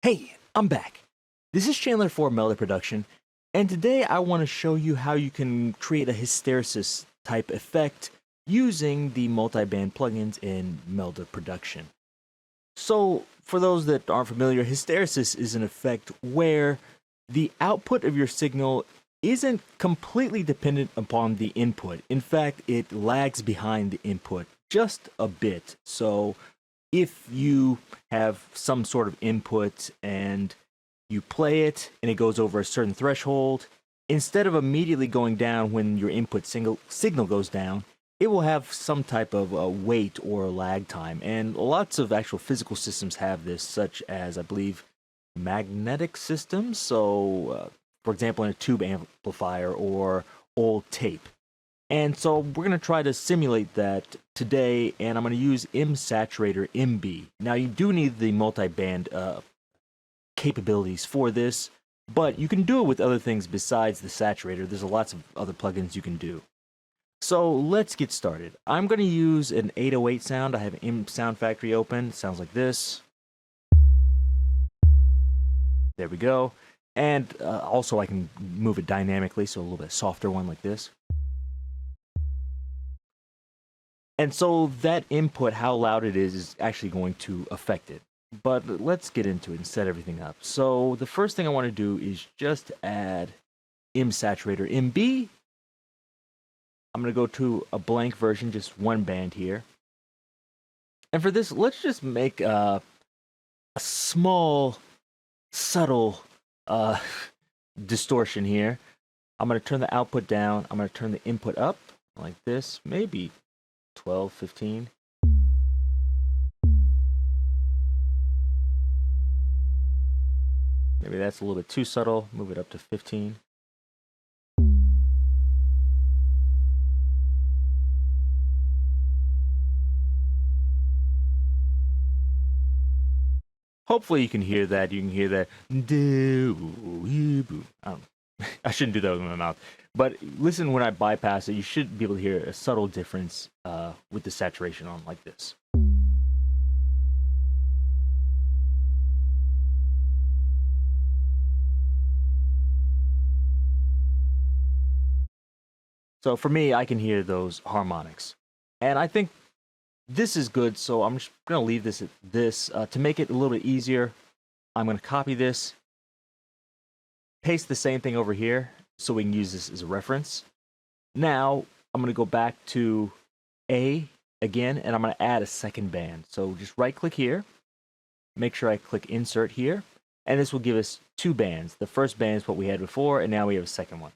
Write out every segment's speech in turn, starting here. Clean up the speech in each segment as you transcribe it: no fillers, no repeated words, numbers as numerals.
Hey, I'm back. This is Chandler for Melody Production, and today I want to show you how you can create a hysteresis type effect using the multi-band plugins in Melody Production. So, for those that aren't familiar, hysteresis is an effect where the output of your signal isn't completely dependent upon the input. In fact, it lags behind the input just a bit. So, if you have some sort of input and you play it and it goes over a certain threshold, instead of immediately going down when your input signal goes down, it will have some type of wait or lag time. And lots of actual physical systems have this, such as, I believe, magnetic systems. So, for example, in a tube amplifier or old tape. And so we're going to try to simulate that today, and I'm going to use MSaturatorMB. Now, you do need the multi-band capabilities for this, but you can do it with other things besides the saturator. There's lots of other plugins you can do. So let's get started. I'm going to use an 808 sound. I have M Sound Factory open. It sounds like this. There we go. And also I can move it dynamically, so a little bit softer one like this. And so that input, how loud it is actually going to affect it. But let's get into it and set everything up. So the first thing I want to do is just add MSaturatorMB. I'm going to go to a blank version, just one band here. And for this, let's just make a small, subtle distortion here. I'm going to turn the output down. I'm going to turn the input up like this, maybe 12, 15. Maybe that's a little bit too subtle. Move it up to 15. Hopefully you can hear that. You can hear that. I shouldn't do that with my mouth. But listen, when I bypass it, you should be able to hear a subtle difference with the saturation on like this. So for me, I can hear those harmonics. And I think this is good, so I'm just going to leave this at this. To make it a little bit easier, I'm going to copy this, paste the same thing over here, so we can use this as a reference. Now, I'm going to go back to A again, and I'm going to add a second band. So just right-click here, make sure I click Insert here, and this will give us two bands. The first band is what we had before, and now we have a second one.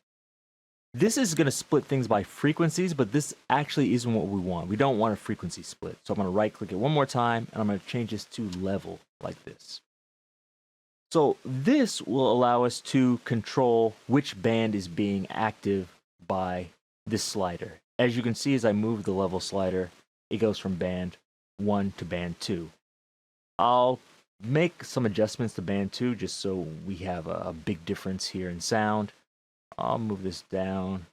This is going to split things by frequencies, but this actually isn't what we want. We don't want a frequency split. So I'm going to right-click it one more time, and I'm going to change this to level like this. So this will allow us to control which band is being active by this slider. As you can see, as I move the level slider, it goes from band 1 to band 2. I'll make some adjustments to band 2 just so we have a big difference here in sound. I'll move this down,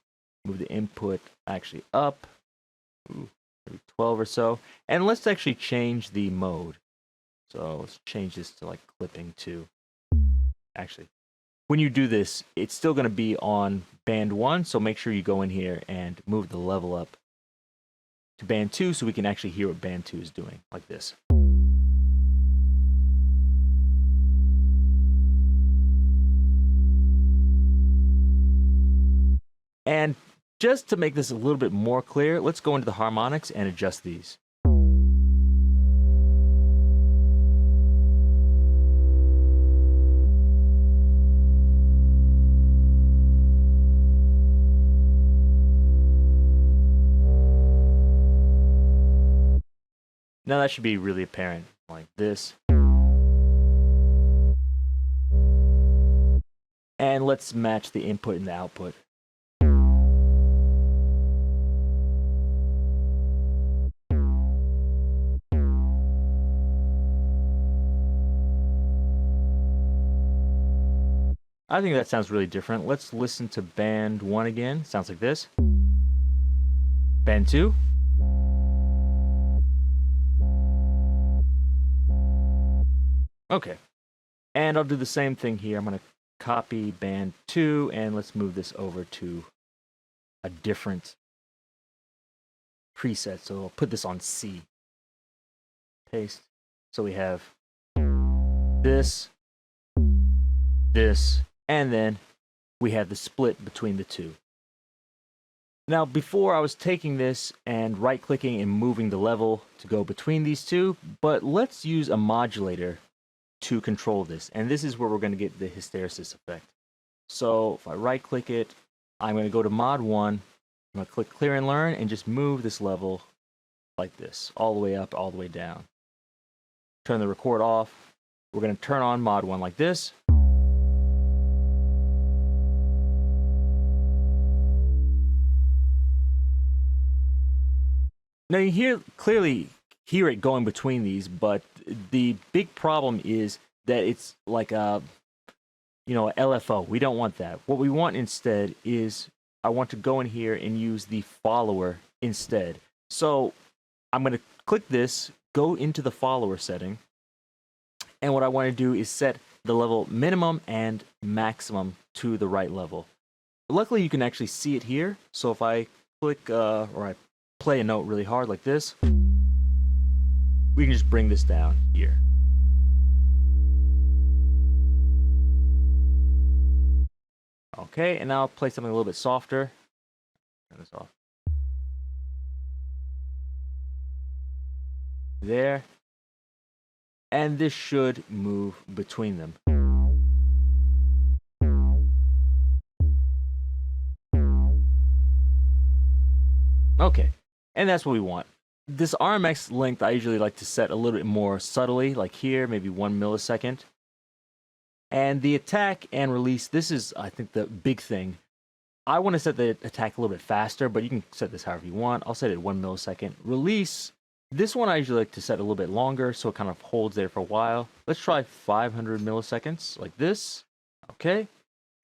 move the input actually up, maybe 12 or so. And let's actually change the mode. So let's change this to like clipping 2. Actually, when you do this, it's still going to be on band 1, so make sure you go in here and move the level up to band 2 so we can actually hear what band 2 is doing, like this. And just to make this a little bit more clear, let's go into the harmonics and adjust these. Now that should be really apparent, like this. And let's match the input and the output. I think that sounds really different. Let's listen to band 1 again. Sounds like this. Band 2. Okay. And I'll do the same thing here. I'm going to copy band 2, and let's move this over to a different preset. So I'll put this on C. Paste. So we have this, this, and then we have the split between the two. Now, before I was taking this and right-clicking and moving the level to go between these two, but let's use a modulator to control this. And this is where we're going to get the hysteresis effect. So if I right-click it, I'm going to go to Mod 1, I'm going to click Clear and Learn, and just move this level like this, all the way up, all the way down. Turn the record off. We're going to turn on Mod 1 like this. Now you clearly hear it going between these, but the big problem is that it's like a, LFO. We don't want that. What we want instead is, I want to go in here and use the follower instead. So I'm going to click this, go into the follower setting, and what I want to do is set the level minimum and maximum to the right level. Luckily, you can actually see it here. So if I click, or I play a note really hard like this, we can just bring this down here. Okay, and now I'll play something a little bit softer. Turn this off. There. And this should move between them. Okay, and that's what we want. This RMX length I usually like to set a little bit more subtly, like here, maybe 1 millisecond. And the attack and release, this is, I think, the big thing. I want to set the attack a little bit faster, but you can set this however you want. I'll set it 1 millisecond. Release, this one I usually like to set a little bit longer, so it kind of holds there for a while. Let's try 500 milliseconds, like this. Okay,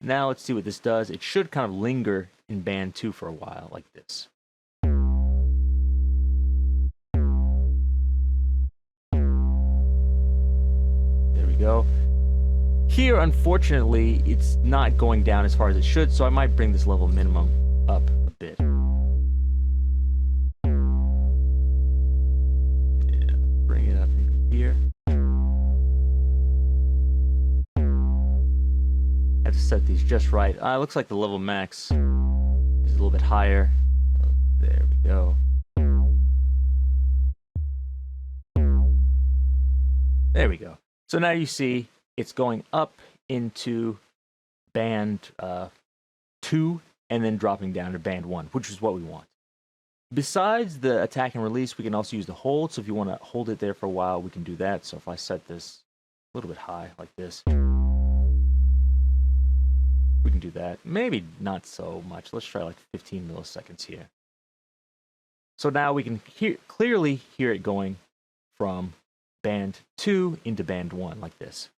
now let's see what this does. It should kind of linger in band 2 for a while, like this. Go. Here, unfortunately, it's not going down as far as it should, so I might bring this level minimum up a bit. Yeah, bring it up here. I have to set these just right. Looks like the level max is a little bit higher. There we go. There we go. So now you see it's going up into band 2 and then dropping down to band 1, which is what we want. Besides the attack and release, we can also use the hold. So if you want to hold it there for a while, we can do that. So if I set this a little bit high like this, we can do that. Maybe not so much. Let's try like 15 milliseconds here. So now we can clearly hear it going from band 2 into band 1 like this.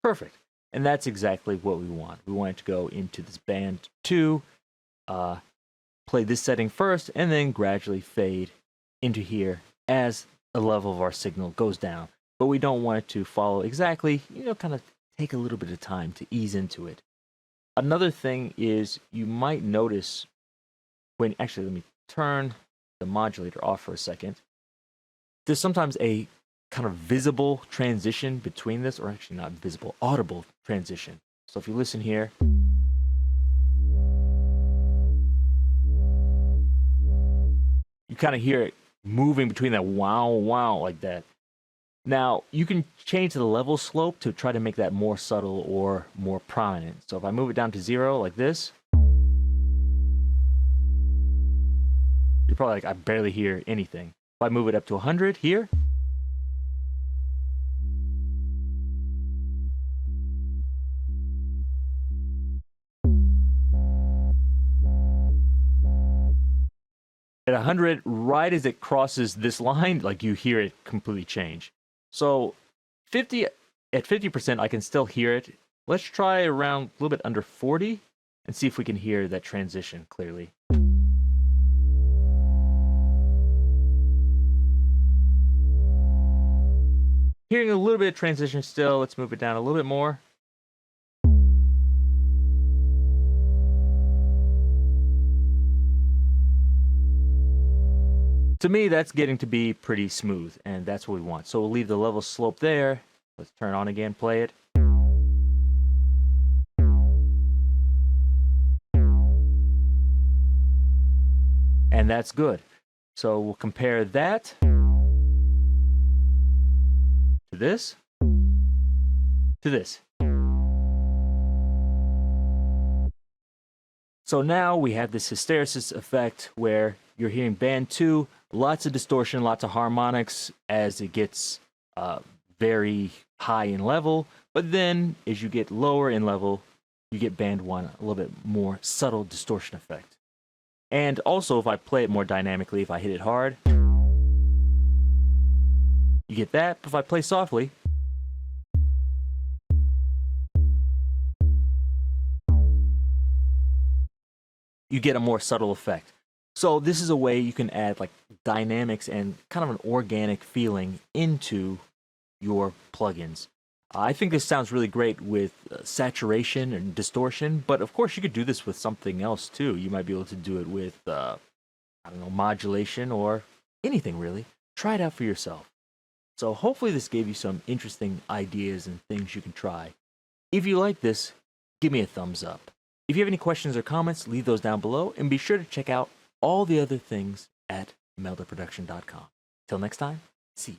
Perfect. And that's exactly what we want. We want it to go into this band 2, play this setting first, and then gradually fade into here as the level of our signal goes down. But we don't want it to follow exactly, kind of take a little bit of time to ease into it. Another thing is you might notice when, actually, let me turn the modulator off for a second. There's sometimes a kind of visible transition between this, or actually not visible, audible transition. So if you listen here, you kind of hear it moving between that wow, wow, like that. Now, you can change the level slope to try to make that more subtle or more prominent. So if I move it down to 0 like this, you're probably like, I barely hear anything. If I move it up to 100 here, at 100, right as it crosses this line, like you hear it completely change. So at 50%, I can still hear it. Let's try around a little bit under 40. and see if we can hear that transition clearly. Hearing a little bit of transition still. Let's move it down a little bit more. To me, that's getting to be pretty smooth, and that's what we want. So we'll leave the level slope there. Let's turn on again, play it. And that's good. So we'll compare that to this, to this. So now we have this hysteresis effect where you're hearing band 2, lots of distortion, lots of harmonics as it gets very high in level, but then as you get lower in level, you get band 1, a little bit more subtle distortion effect. And also, if I play it more dynamically, if I hit it hard, you get that. But if I play softly, you get a more subtle effect. So this is a way you can add like dynamics and kind of an organic feeling into your plugins. I think this sounds really great with saturation and distortion, but of course you could do this with something else too. You might be able to do it with, I don't know, modulation or anything really. Try it out for yourself. So hopefully this gave you some interesting ideas and things you can try. If you like this, give me a thumbs up. If you have any questions or comments, leave those down below, and be sure to check out all the other things at meldaproduction.com. Till next time, see you.